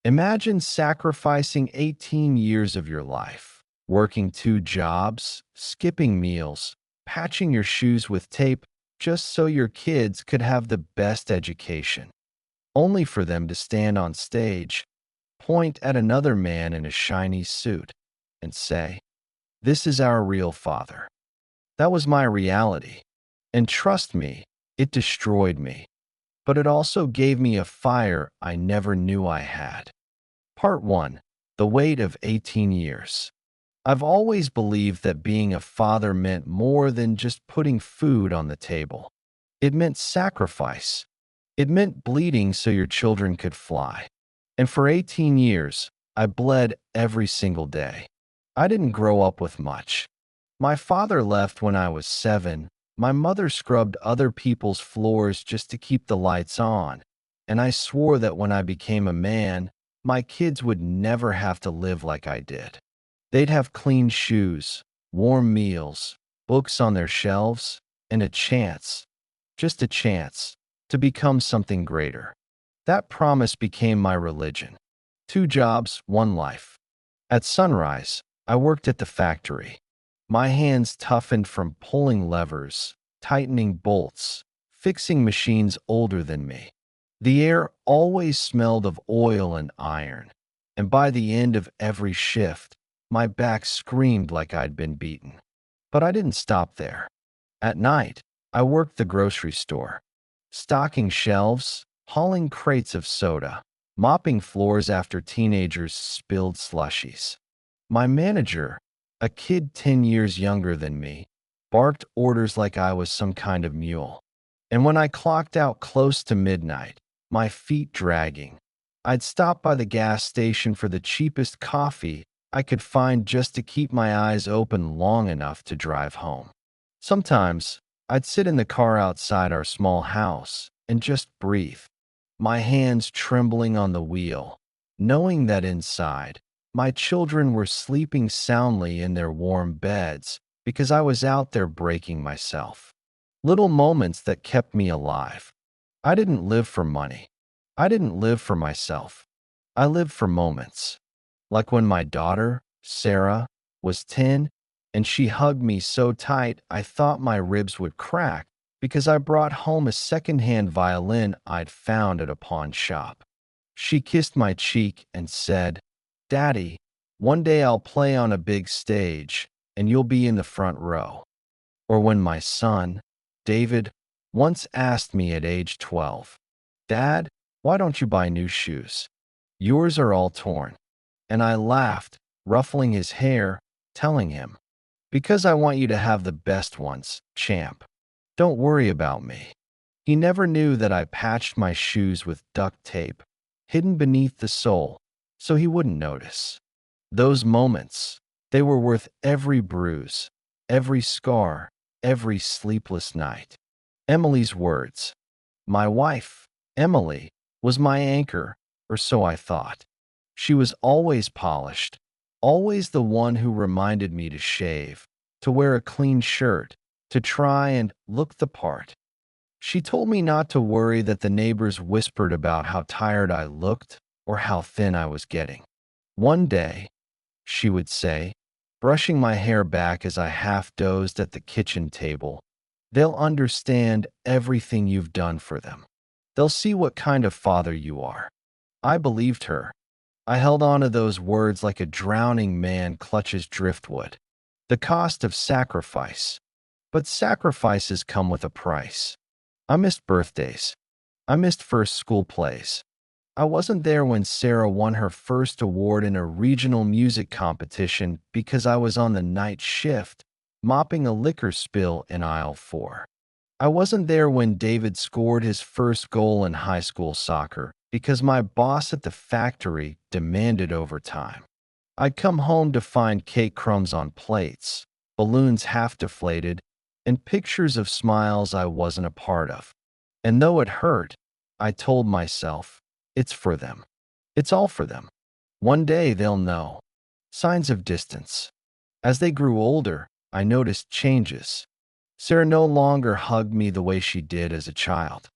Imagine sacrificing 18 years of your life, working two jobs, skipping meals, patching your shoes with tape just so your kids could have the best education, only for them to stand on stage, point at another man in a shiny suit, and say, "This is our real father." That was my reality. And trust me, it destroyed me. But it also gave me a fire I never knew I had. Part 1. The Weight of 18 Years. I've always believed that being a father meant more than just putting food on the table. It meant sacrifice. It meant bleeding so your children could fly. And for 18 years, I bled every single day. I didn't grow up with much. My father left when I was 7. My mother scrubbed other people's floors just to keep the lights on. And I swore that when I became a man, my kids would never have to live like I did. They'd have clean shoes, warm meals, books on their shelves, and a chance, just a chance, to become something greater. That promise became my religion. 2 jobs, 1 life. At sunrise, I worked at the factory. My hands toughened from pulling levers, tightening bolts, fixing machines older than me. The air always smelled of oil and iron, and by the end of every shift, my back screamed like I'd been beaten. But I didn't stop there. At night, I worked the grocery store, stocking shelves, hauling crates of soda, mopping floors after teenagers spilled slushies. My manager, a kid 10 years younger than me, barked orders like I was some kind of mule. And when I clocked out close to midnight, my feet dragging, I'd stop by the gas station for the cheapest coffee I could find just to keep my eyes open long enough to drive home. Sometimes, I'd sit in the car outside our small house and just breathe, my hands trembling on the wheel, knowing that inside, my children were sleeping soundly in their warm beds because I was out there breaking myself. Little moments that kept me alive. I didn't live for money. I didn't live for myself. I lived for moments. Like when my daughter, Sarah, was 10 and she hugged me so tight I thought my ribs would crack because I brought home a secondhand violin I'd found at a pawn shop. She kissed my cheek and said, "Daddy, one day I'll play on a big stage and you'll be in the front row." Or when my son, David, once asked me at age 12, "Dad, why don't you buy new shoes? Yours are all torn." And I laughed, ruffling his hair, telling him, "Because I want you to have the best ones, champ. Don't worry about me." He never knew that I patched my shoes with duct tape, hidden beneath the sole, so he wouldn't notice. Those moments, they were worth every bruise, every scar, every sleepless night. Emily's words. My wife, Emily, was my anchor, or so I thought. She was always polished, always the one who reminded me to shave, to wear a clean shirt, to try and look the part. She told me not to worry that the neighbors whispered about how tired I looked or how thin I was getting. One day, she would say, brushing my hair back as I half dozed at the kitchen table, "They'll understand everything you've done for them. They'll see what kind of father you are." I believed her. I held on to those words like a drowning man clutches driftwood. The cost of sacrifice. But sacrifices come with a price. I missed birthdays. I missed first school plays. I wasn't there when Sarah won her first award in a regional music competition because I was on the night shift, mopping a liquor spill in aisle 4. I wasn't there when David scored his first goal in high school soccer because my boss at the factory demanded overtime. I'd come home to find cake crumbs on plates, balloons half deflated, and pictures of smiles I wasn't a part of. And though it hurt, I told myself, it's for them. It's all for them. One day they'll know. Signs of distance. As they grew older, I noticed changes. Sarah no longer hugged me the way she did as a child.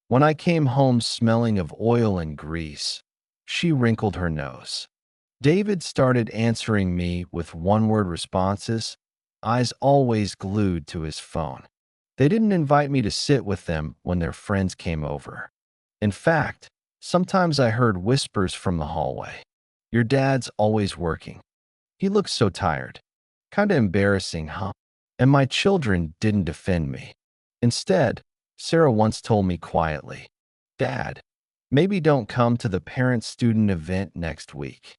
When I came home smelling of oil and grease, She wrinkled her nose. David started answering me with one-word responses, eyes always glued to his phone. They didn't invite me to sit with them when their friends came over. In fact, sometimes I heard whispers from the hallway. Your dad's always working. He looks so tired. Kinda embarrassing, huh? And my children didn't defend me. Instead, Sarah once told me quietly, Dad, maybe don't come to the parent-student event next week.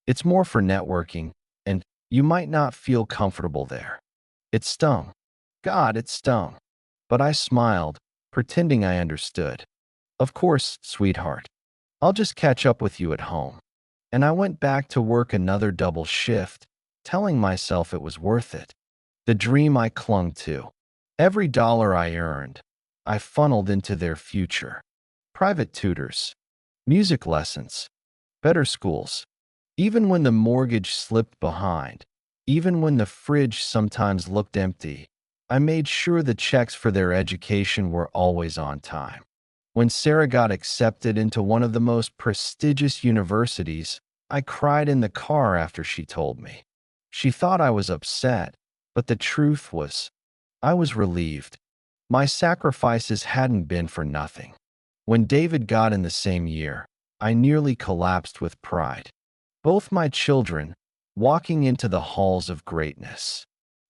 It's more for networking, and you might not feel comfortable there. It stung. God, it stung. But I smiled, pretending I understood. Of course, sweetheart. I'll just catch up with you at home. And I went back to work another double shift, telling myself it was worth it. The dream I clung to. Every dollar I earned, I funneled into their future. Private tutors, music lessons, better schools. Even when the mortgage slipped behind, even when the fridge sometimes looked empty, I made sure the checks for their education were always on time. When Sarah got accepted into one of the most prestigious universities, I cried in the car after she told me. She thought I was upset, but the truth was, I was relieved. My sacrifices hadn't been for nothing. When David got in the same year, I nearly collapsed with pride. Both my children, walking into the halls of greatness.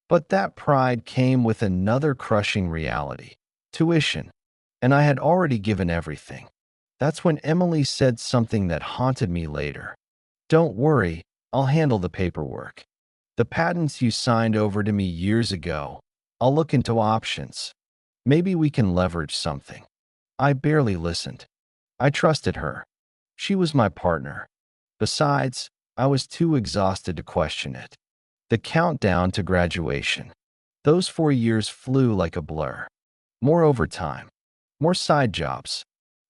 But that pride came with another crushing reality, tuition, and I had already given everything. That's when Emily said something that haunted me later. Don't worry, I'll handle the paperwork. The patents you signed over to me years ago, I'll look into options. Maybe we can leverage something. I barely listened. I trusted her. She was my partner. Besides, I was too exhausted to question it. The countdown to graduation. Those 4 years flew like a blur. More overtime. More side jobs.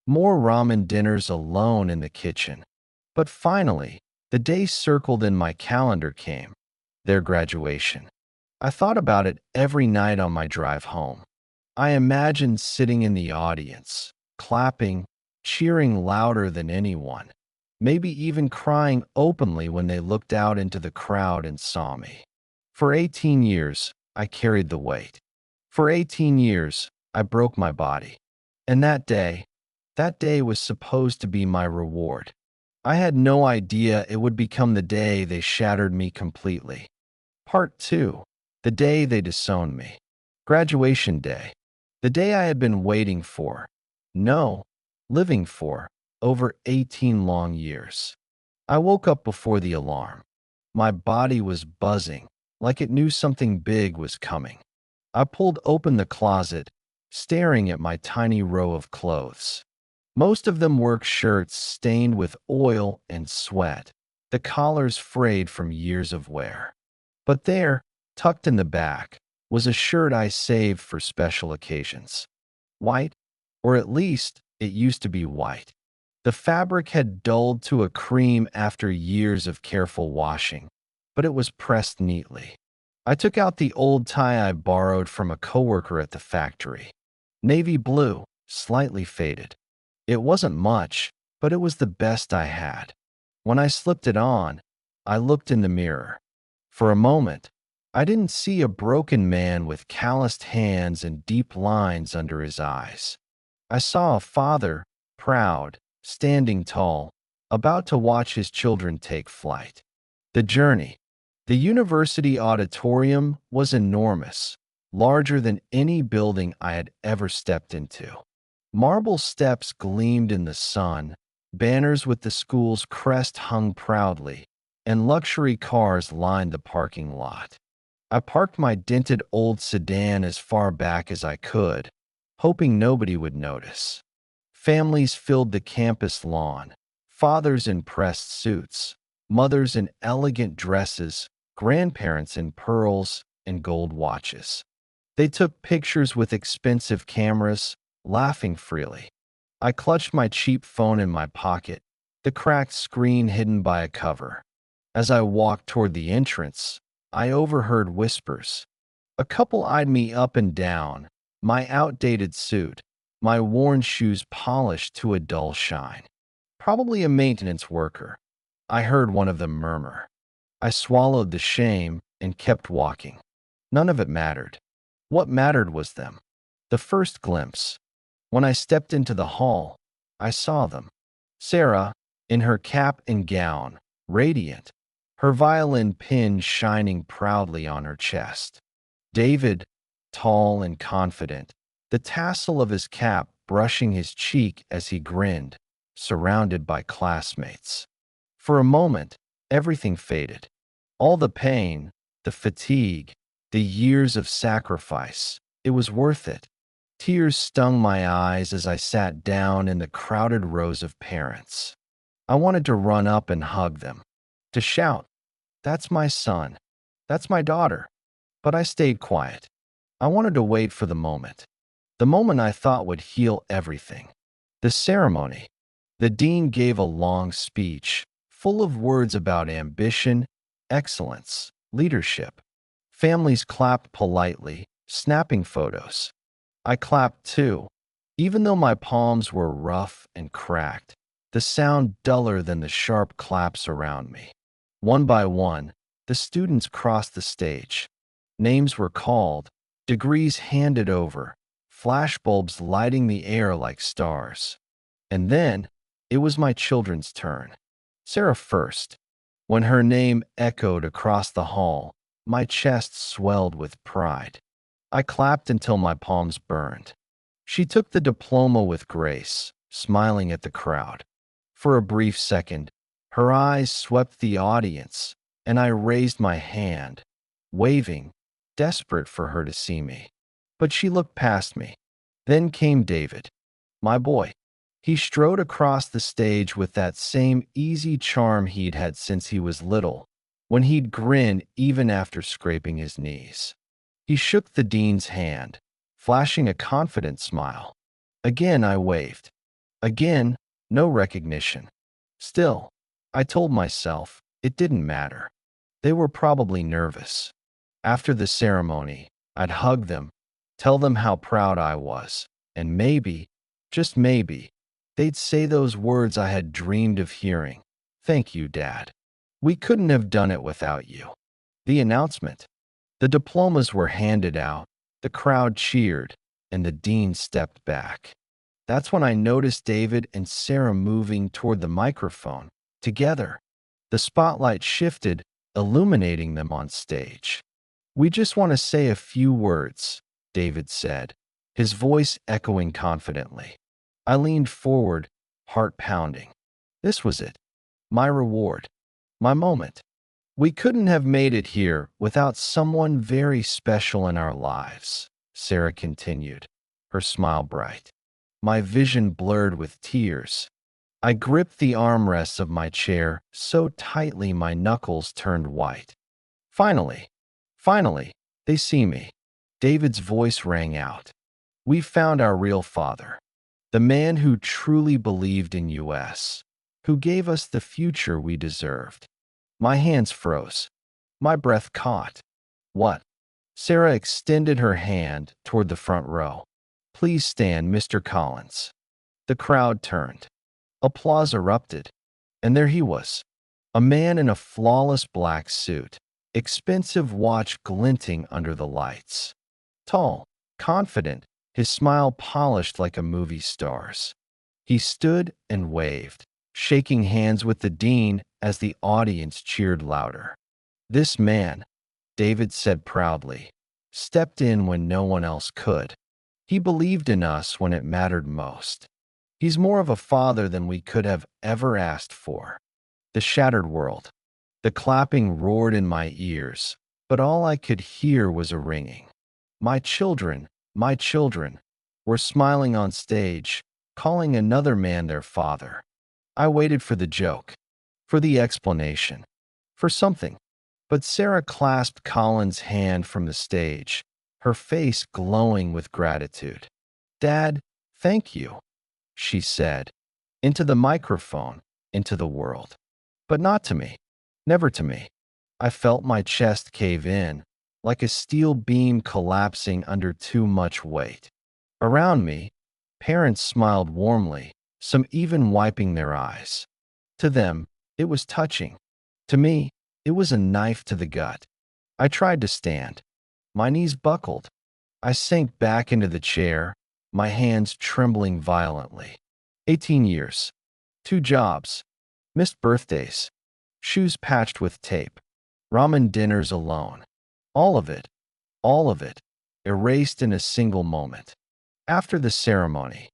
More ramen dinners alone in the kitchen. But finally, the day circled in my calendar came. Their graduation. I thought about it every night on my drive home. I imagined sitting in the audience, clapping, cheering louder than anyone, maybe even crying openly when they looked out into the crowd and saw me. For 18 years, I carried the weight. For 18 years, I broke my body. And that day was supposed to be my reward. I had no idea it would become the day they shattered me completely. Part 2. The day they disowned me. Graduation day. The day I had been waiting for. No, living for. Over 18 long years. I woke up before the alarm. My body was buzzing, like it knew something big was coming. I pulled open the closet, staring at my tiny row of clothes. Most of them work shirts stained with oil and sweat, the collars frayed from years of wear. But there, tucked in the back, was a shirt I saved for special occasions. White, or at least it used to be white. The fabric had dulled to a cream after years of careful washing, but it was pressed neatly. I took out the old tie I borrowed from a coworker at the factory. Navy blue, slightly faded. It wasn't much, but it was the best I had. When I slipped it on, I looked in the mirror. For a moment, I didn't see a broken man with calloused hands and deep lines under his eyes. I saw a father, proud, standing tall, about to watch his children take flight. The journey. The university auditorium was enormous, larger than any building I had ever stepped into. Marble steps gleamed in the sun, banners with the school's crest hung proudly, and luxury cars lined the parking lot. I parked my dented old sedan as far back as I could, hoping nobody would notice. Families filled the campus lawn, fathers in pressed suits, mothers in elegant dresses, grandparents in pearls and gold watches. They took pictures with expensive cameras, laughing freely. I clutched my cheap phone in my pocket, the cracked screen hidden by a cover. As I walked toward the entrance, I overheard whispers. A couple eyed me up and down, my outdated suit, my worn shoes polished to a dull shine. Probably a maintenance worker. I heard one of them murmur. I swallowed the shame and kept walking. None of it mattered. What mattered was them. The first glimpse. When I stepped into the hall, I saw them. Sarah, in her cap and gown, radiant, her violin pin shining proudly on her chest. David, tall and confident, the tassel of his cap brushing his cheek as he grinned, surrounded by classmates. For a moment, everything faded. All the pain, the fatigue, the years of sacrifice, it was worth it. Tears stung my eyes as I sat down in the crowded rows of parents. I wanted to run up and hug them, to shout, "That's my son. That's my daughter." But I stayed quiet. I wanted to wait for the moment I thought would heal everything. The ceremony. The dean gave a long speech, full of words about ambition, excellence, leadership. Families clapped politely, snapping photos. I clapped too, even though my palms were rough and cracked, the sound duller than the sharp claps around me. One by one, the students crossed the stage. Names were called, degrees handed over, flashbulbs lighting the air like stars. And then, it was my children's turn. Sarah first. When her name echoed across the hall, my chest swelled with pride. I clapped until my palms burned. She took the diploma with grace, smiling at the crowd. For a brief second, her eyes swept the audience, and I raised my hand, waving, desperate for her to see me. But she looked past me. Then came David, my boy. He strode across the stage with that same easy charm he'd had since he was little, when he'd grin even after scraping his knees. He shook the dean's hand, flashing a confident smile. Again I waved. Again, no recognition. Still, I told myself it didn't matter. They were probably nervous. After the ceremony, I'd hug them, tell them how proud I was, and maybe, just maybe, they'd say those words I had dreamed of hearing. "Thank you, Dad. We couldn't have done it without you." The announcement. The diplomas were handed out, the crowd cheered, and the dean stepped back. That's when I noticed David and Sarah moving toward the microphone, together. The spotlight shifted, illuminating them on stage. "We just want to say a few words," David said, his voice echoing confidently. I leaned forward, heart pounding. This was it. My reward. My moment. "We couldn't have made it here without someone very special in our lives," Sarah continued, her smile bright. My vision blurred with tears. I gripped the armrests of my chair so tightly my knuckles turned white. Finally, they see me." David's voice rang out. "We found our real father. The man who truly believed in us, who gave us the future we deserved." My hands froze. My breath caught. "What?" Sarah extended her hand toward the front row. "Please stand, Mr. Collins." The crowd turned. Applause erupted. And there he was, a man in a flawless black suit, expensive watch glinting under the lights. Tall, confident, his smile polished like a movie star's. He stood and waved, shaking hands with the dean as the audience cheered louder. "This man," David said proudly, "stepped in when no one else could. He believed in us when it mattered most. He's more of a father than we could have ever asked for." The shattered world. The clapping roared in my ears, but all I could hear was a ringing. My children, were smiling on stage, calling another man their father. I waited for the joke, for the explanation, for something. But Sarah clasped Colin's hand from the stage, her face glowing with gratitude. "Dad, thank you," she said, into the microphone, into the world. But not to me, never to me. I felt my chest cave in, like a steel beam collapsing under too much weight. Around me, parents smiled warmly, some even wiping their eyes. To them, it was touching. To me, it was a knife to the gut. I tried to stand. My knees buckled. I sank back into the chair, my hands trembling violently. 18 years. 2 jobs. Missed birthdays. Shoes patched with tape. Ramen dinners alone. All of it, erased in a single moment. After the ceremony,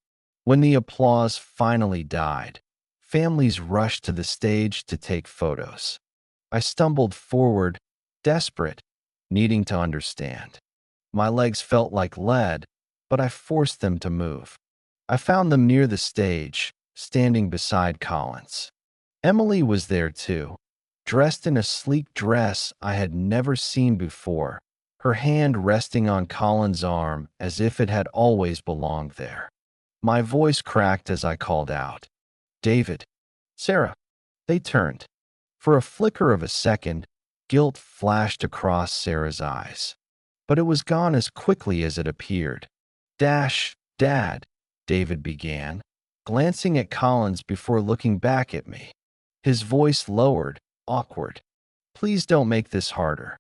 when the applause finally died, families rushed to the stage to take photos. I stumbled forward, desperate, needing to understand. My legs felt like lead, but I forced them to move. I found them near the stage, standing beside Collins. Emily was there too, dressed in a sleek dress I had never seen before, her hand resting on Collins' arm as if it had always belonged there. My voice cracked as I called out, "David, Sarah." They turned. For a flicker of a second, guilt flashed across Sarah's eyes. But it was gone as quickly as it appeared. Dad, David began, glancing at Collins before looking back at me. His voice lowered, awkward. "Please don't make this harder.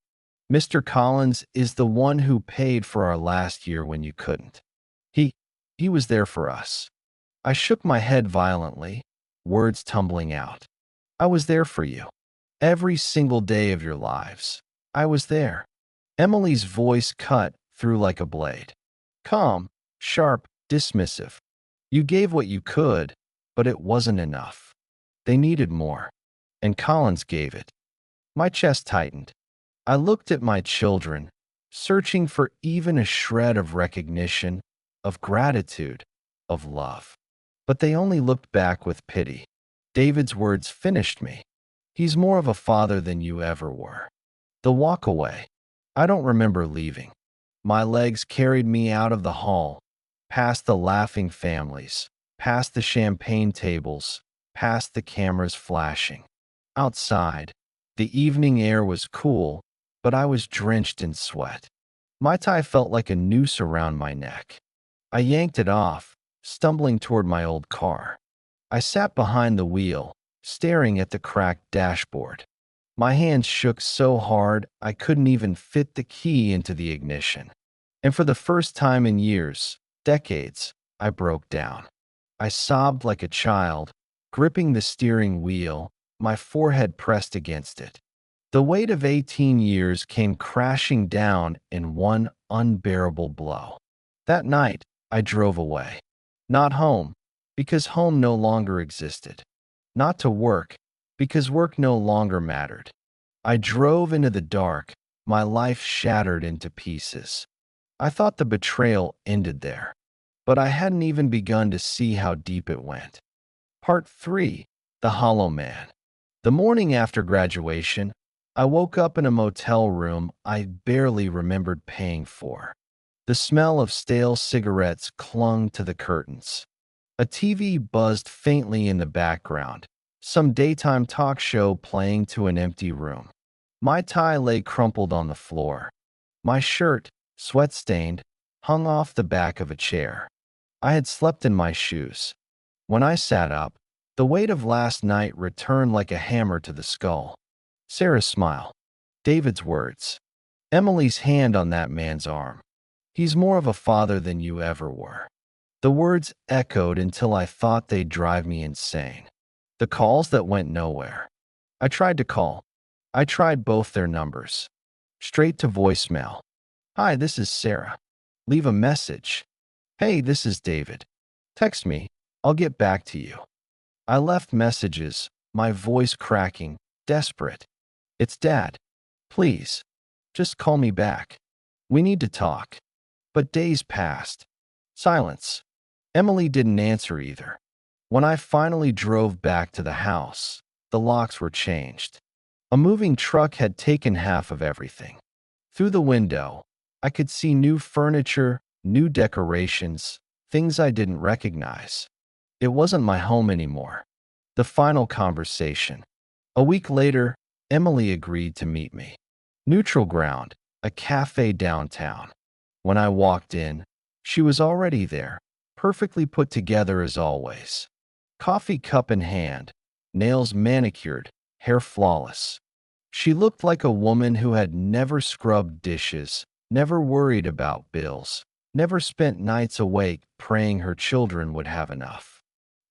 Mr. Collins is the one who paid for our last year when you couldn't. He, he was there for us." I shook my head violently, words tumbling out. "I was there for you. Every single day of your lives. I was there." Emily's voice cut through like a blade. Calm, sharp, dismissive. "You gave what you could, but it wasn't enough. They needed more. And Collins gave it." My chest tightened. I looked at my children, searching for even a shred of recognition, of gratitude, of love. But they only looked back with pity. David's words finished me. "He's more of a father than you ever were." The walk away. I don't remember leaving. My legs carried me out of the hall, past the laughing families, past the champagne tables, past the cameras flashing. Outside, the evening air was cool, but I was drenched in sweat. My tie felt like a noose around my neck. I yanked it off, stumbling toward my old car. I sat behind the wheel, staring at the cracked dashboard. My hands shook so hard I couldn't even fit the key into the ignition. And for the first time in years, decades, I broke down. I sobbed like a child, gripping the steering wheel, my forehead pressed against it. The weight of 18 years came crashing down in one unbearable blow. That night, I drove away. Not home, because home no longer existed. Not to work, because work no longer mattered. I drove into the dark, my life shattered into pieces. I thought the betrayal ended there, but I hadn't even begun to see how deep it went. Part 3. The Hollow Man. The morning after graduation, I woke up in a motel room I barely remembered paying for. The smell of stale cigarettes clung to the curtains. A TV buzzed faintly in the background, some daytime talk show playing to an empty room. My tie lay crumpled on the floor. My shirt, sweat-stained, hung off the back of a chair. I had slept in my shoes. When I sat up, the weight of last night returned like a hammer to the skull. Sarah's smile. David's words. Emily's hand on that man's arm. "He's more of a father than you ever were." The words echoed until I thought they'd drive me insane. The calls that went nowhere. I tried to call. I tried both their numbers. Straight to voicemail. "Hi, this is Sarah. Leave a message." "Hey, this is David. Text me. I'll get back to you." I left messages, my voice cracking, desperate. "It's Dad. Please, just call me back. We need to talk." But days passed. Silence. Emily didn't answer either. When I finally drove back to the house, the locks were changed. A moving truck had taken half of everything. Through the window, I could see new furniture, new decorations, things I didn't recognize. It wasn't my home anymore. The final conversation. A week later, Emily agreed to meet me. Neutral Ground, a cafe downtown. When I walked in, she was already there, perfectly put together as always. coffee cup in hand, nails manicured, hair flawless. She looked like a woman who had never scrubbed dishes, never worried about bills, never spent nights awake praying her children would have enough.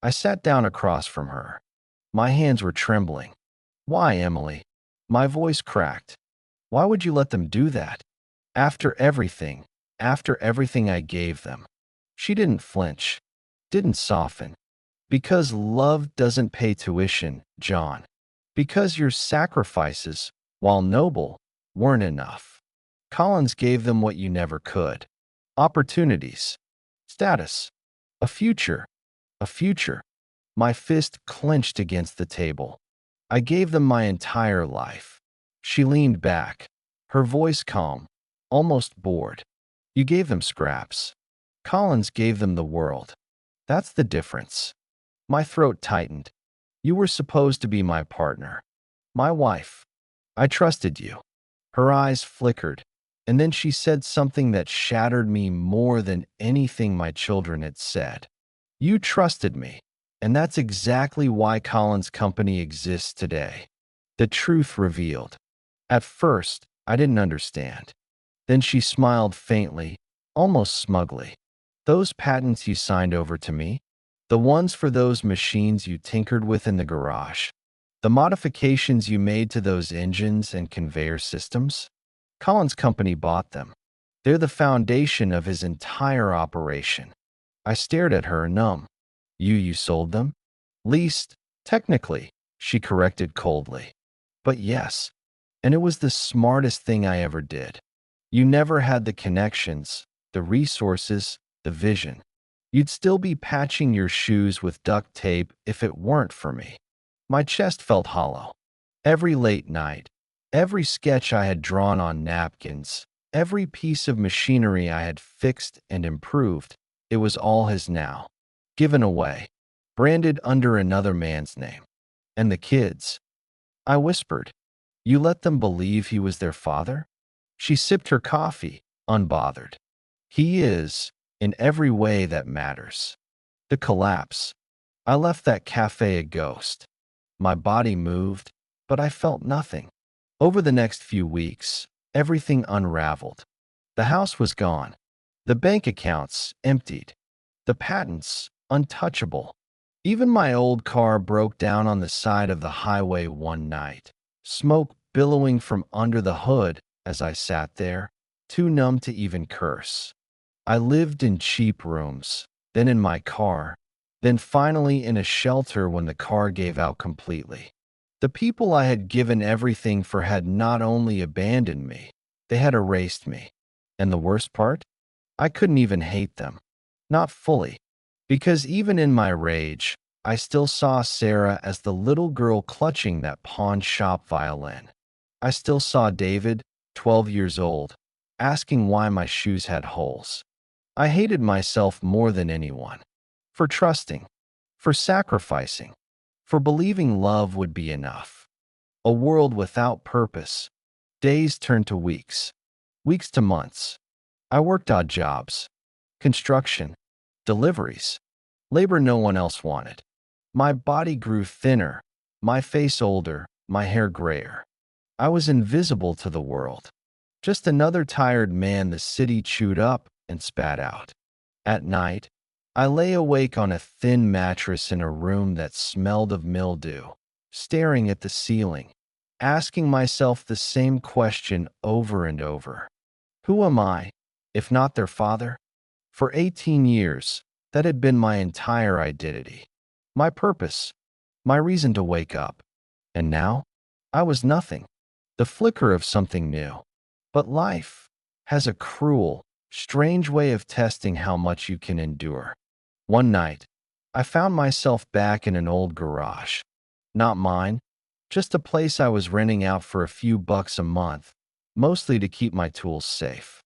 I sat down across from her. My hands were trembling. Why, Emily? My voice cracked. Why would you let them do that? After everything, after everything I gave them. She didn't flinch, didn't soften. Because love doesn't pay tuition, John. Because your sacrifices, while noble, weren't enough. Collins gave them what you never could. Opportunities, status, a future, a future. My fist clenched against the table. I gave them my entire life. She leaned back, her voice calm, almost bored. You gave them scraps. Collins gave them the world. That's the difference. My throat tightened. You were supposed to be my partner, my wife. I trusted you. Her eyes flickered, and then she said something that shattered me more than anything my children had said. You trusted me, and that's exactly why Collins Company exists today. The truth revealed. At first, I didn't understand. Then she smiled faintly, almost smugly. Those patents you signed over to me, the ones for those machines you tinkered with in the garage, the modifications you made to those engines and conveyor systems, Collins Company bought them. They're the foundation of his entire operation. I stared at her, numb. You sold them? Leased, technically, she corrected coldly. But yes, and it was the smartest thing I ever did. You never had the connections, the resources, the vision. You'd still be patching your shoes with duct tape if it weren't for me. My chest felt hollow. Every late night, every sketch I had drawn on napkins, every piece of machinery I had fixed and improved, it was all his now. Given away, branded under another man's name. And the kids, I whispered, you let them believe he was their father? She sipped her coffee, unbothered. He is, in every way that matters. The collapse. I left that cafe a ghost. My body moved, but I felt nothing. Over the next few weeks, everything unraveled. The house was gone. The bank accounts emptied. The patents untouchable. Even my old car broke down on the side of the highway one night, smoke billowing from under the hood as I sat there, too numb to even curse. I lived in cheap rooms, then in my car, then finally in a shelter when the car gave out completely. The people I had given everything for had not only abandoned me, they had erased me. And the worst part? I couldn't even hate them. Not fully. Because even in my rage, I still saw Sarah as the little girl clutching that pawn shop violin. I still saw David, 12 years old, asking why my shoes had holes. I hated myself more than anyone. For trusting, for sacrificing, for believing love would be enough. A world without purpose. Days turned to weeks, weeks to months. I worked odd jobs, construction, deliveries, labor no one else wanted. My body grew thinner, my face older, my hair grayer. I was invisible to the world. Just another tired man the city chewed up and spat out. At night, I lay awake on a thin mattress in a room that smelled of mildew, staring at the ceiling, asking myself the same question over and over. Who am I, if not their father? For 18 years, that had been my entire identity, my purpose, my reason to wake up. And now, I was nothing, the flicker of something new. But life has a cruel, strange way of testing how much you can endure. One night, I found myself back in an old garage. Not mine, just a place I was renting out for a few bucks a month, mostly to keep my tools safe.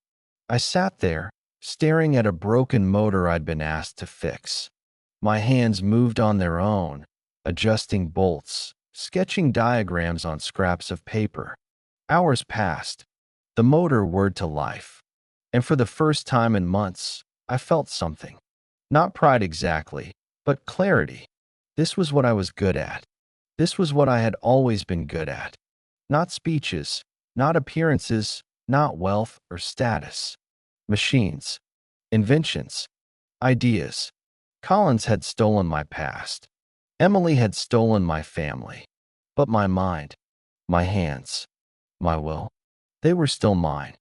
I sat there, staring at a broken motor I'd been asked to fix. My hands moved on their own, adjusting bolts, sketching diagrams on scraps of paper. Hours passed. The motor whirred to life. And for the first time in months, I felt something. Not pride exactly, but clarity. This was what I was good at. This was what I had always been good at. Not speeches, not appearances, not wealth or status. Machines, inventions, ideas. Collins had stolen my past. Emily had stolen my family. But my mind, my hands, my will, they were still mine.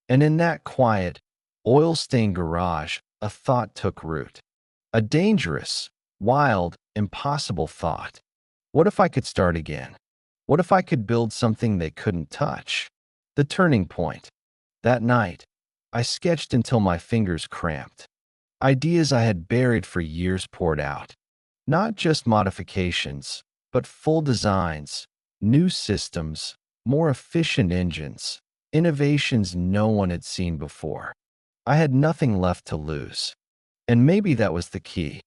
And in that quiet, oil-stained garage, a thought took root. A dangerous, wild, impossible thought. What if I could start again? What if I could build something they couldn't touch? The turning point. That night, I sketched until my fingers cramped. Ideas I had buried for years poured out. Not just modifications, but full designs, new systems, more efficient engines, innovations no one had seen before. I had nothing left to lose. And maybe that was the key.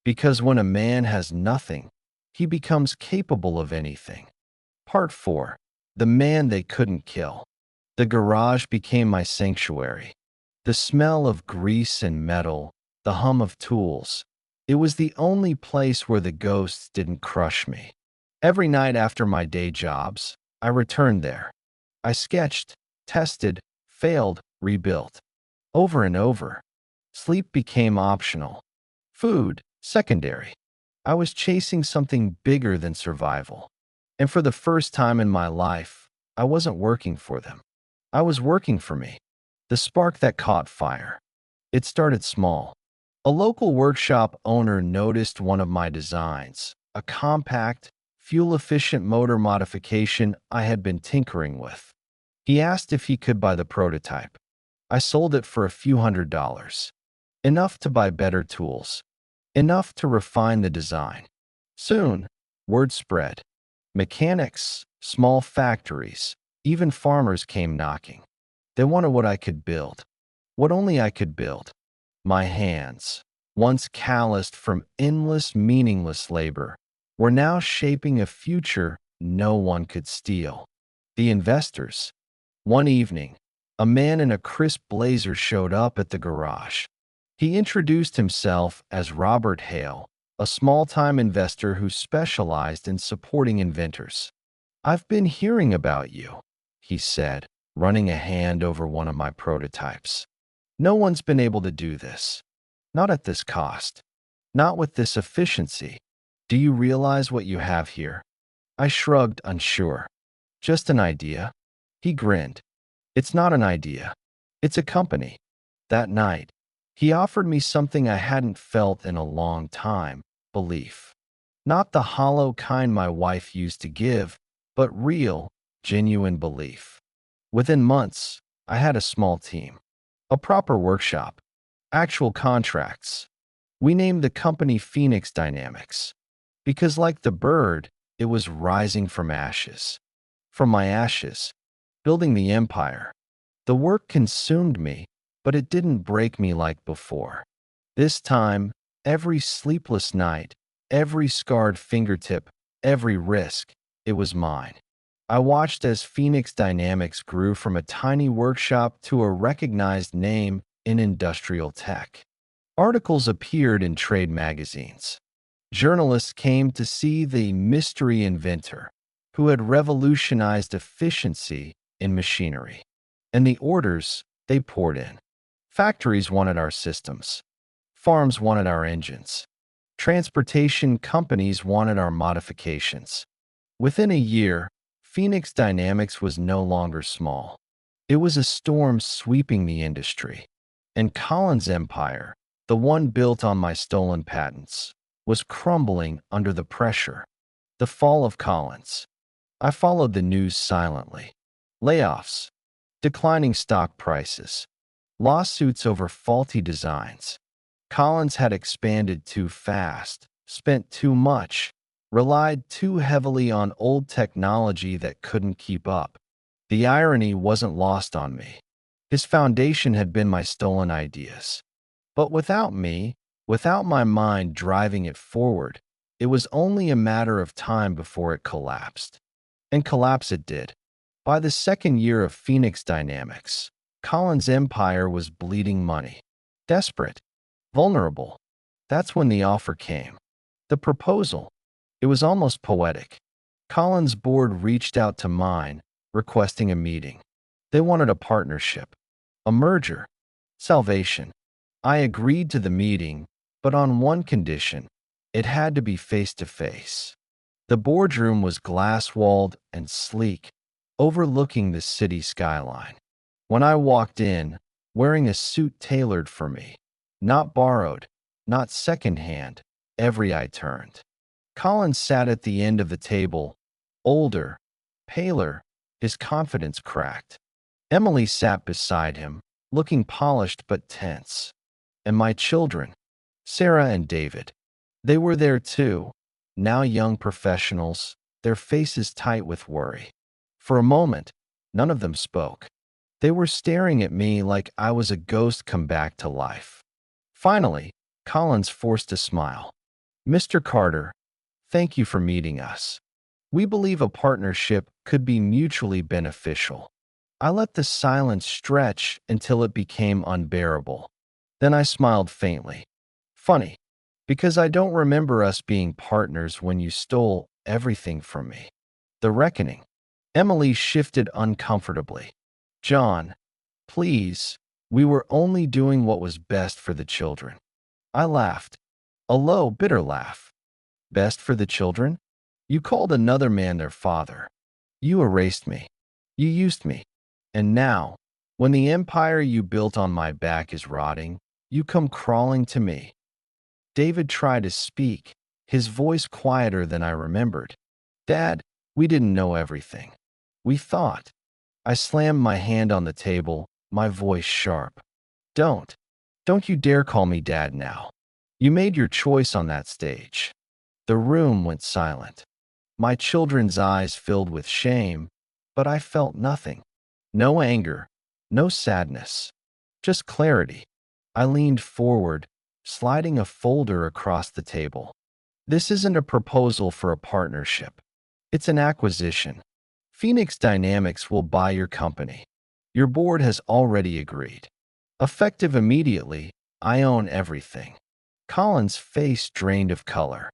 Because when a man has nothing, he becomes capable of anything. Part 4. The man they couldn't kill. The garage became my sanctuary. The smell of grease and metal, the hum of tools. It was the only place where the ghosts didn't crush me. Every night after my day jobs, I returned there. I sketched, tested, failed, rebuilt. Over and over. Sleep became optional. Food, secondary. I was chasing something bigger than survival. And for the first time in my life, I wasn't working for them. I was working for me. The spark that caught fire. It started small. A local workshop owner noticed one of my designs, a compact, fuel-efficient motor modification I had been tinkering with. He asked if he could buy the prototype. I sold it for a few $100s. Enough to buy better tools. Enough to refine the design. Soon, word spread. Mechanics, small factories, even farmers came knocking. They wanted what I could build. What only I could build. My hands, once calloused from endless, meaningless labor, were now shaping a future no one could steal. The investors. One evening, a man in a crisp blazer showed up at the garage. He introduced himself as Robert Hale, a small-time investor who specialized in supporting inventors. "I've been hearing about you," he said, running a hand over one of my prototypes. "No one's been able to do this. Not at this cost. Not with this efficiency. Do you realize what you have here?" I shrugged, unsure. "Just an idea." He grinned. "It's not an idea. It's a company." That night, he offered me something I hadn't felt in a long time: belief. Not the hollow kind my wife used to give, but real, genuine belief. Within months, I had a small team, a proper workshop, actual contracts. We named the company Phoenix Dynamics because, like the bird, it was rising from ashes. From my ashes, building the empire. The work consumed me, but it didn't break me like before. This time, every sleepless night, every scarred fingertip, every risk, it was mine. I watched as Phoenix Dynamics grew from a tiny workshop to a recognized name in industrial tech. Articles appeared in trade magazines. Journalists came to see the mystery inventor who had revolutionized efficiency in machinery. And the orders, they poured in. Factories wanted our systems. Farms wanted our engines. Transportation companies wanted our modifications. Within a year, Phoenix Dynamics was no longer small. It was a storm sweeping the industry. And Collins' empire, the one built on my stolen patents, was crumbling under the pressure. The fall of Collins. I followed the news silently. Layoffs, declining stock prices, lawsuits over faulty designs. Collins had expanded too fast, spent too much, relied too heavily on old technology that couldn't keep up. The irony wasn't lost on me. His foundation had been my stolen ideas. But without me, without my mind driving it forward, it was only a matter of time before it collapsed. And collapse it did. By the second year of Phoenix Dynamics, Collins' empire was bleeding money. Desperate. Vulnerable. That's when the offer came. The proposal. It was almost poetic. Colin's board reached out to mine, requesting a meeting. They wanted a partnership, a merger, salvation. I agreed to the meeting, but on one condition: it had to be face to face. The boardroom was glass-walled and sleek, overlooking the city skyline. When I walked in, wearing a suit tailored for me, not borrowed, not secondhand, every eye turned. Colin sat at the end of the table, older, paler, his confidence cracked. Emily sat beside him, looking polished but tense. And my children, Sarah and David, they were there too, now young professionals, their faces tight with worry. For a moment, none of them spoke. They were staring at me like I was a ghost come back to life. Finally, Collins forced a smile. "Mr. Carter, thank you for meeting us. We believe a partnership could be mutually beneficial." I let the silence stretch until it became unbearable. Then I smiled faintly. "Funny, because I don't remember us being partners when you stole everything from me." The reckoning. Emily shifted uncomfortably. "John, please, we were only doing what was best for the children." I laughed, a low, bitter laugh. "Best for the children? You called another man their father. You erased me. You used me. And now, when the empire you built on my back is rotting, you come crawling to me." David tried to speak, his voice quieter than I remembered. "Dad, we didn't know everything. We thought." I slammed my hand on the table, my voice sharp. "Don't. Don't you dare call me Dad now. You made your choice on that stage." The room went silent. My children's eyes filled with shame, but I felt nothing. No anger, no sadness, just clarity. I leaned forward, sliding a folder across the table. "This isn't a proposal for a partnership. It's an acquisition. Phoenix Dynamics will buy your company. Your board has already agreed. Effective immediately, I own everything." Colin's face drained of color.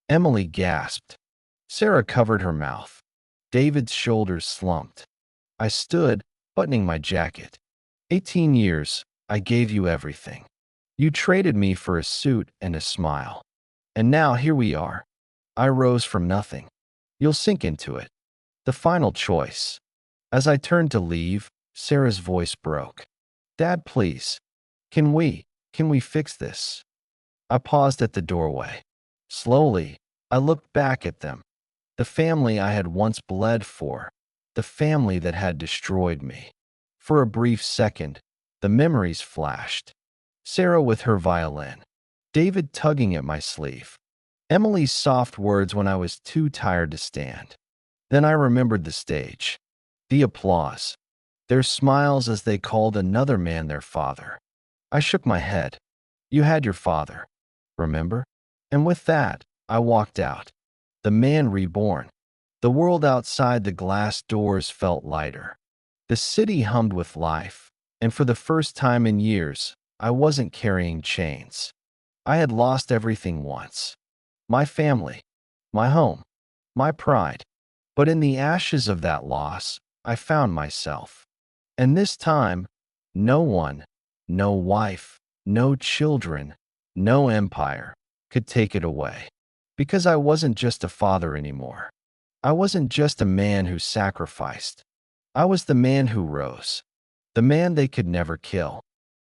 Emily gasped. Sarah covered her mouth. David's shoulders slumped. I stood, buttoning my jacket. 18 years, I gave you everything. You traded me for a suit and a smile. And now here we are. I rose from nothing. You'll sink into it. The final choice. As I turned to leave, Sarah's voice broke. "Dad, please. Can we fix this?" I paused at the doorway. Slowly, I looked back at them. The family I had once bled for. The family that had destroyed me. For a brief second, the memories flashed. Sarah with her violin. David tugging at my sleeve. Emily's soft words when I was too tired to stand. Then I remembered the stage. The applause. Their smiles as they called another man their father. I shook my head. "You had your father, remember?" And with that, I walked out. The man reborn. The world outside the glass doors felt lighter. The city hummed with life, and for the first time in years, I wasn't carrying chains. I had lost everything once. My family, my home, my pride. But in the ashes of that loss, I found myself. And this time, no one, no wife, no children, no empire could take it away. Because I wasn't just a father anymore. I wasn't just a man who sacrificed. I was the man who rose. The man they could never kill.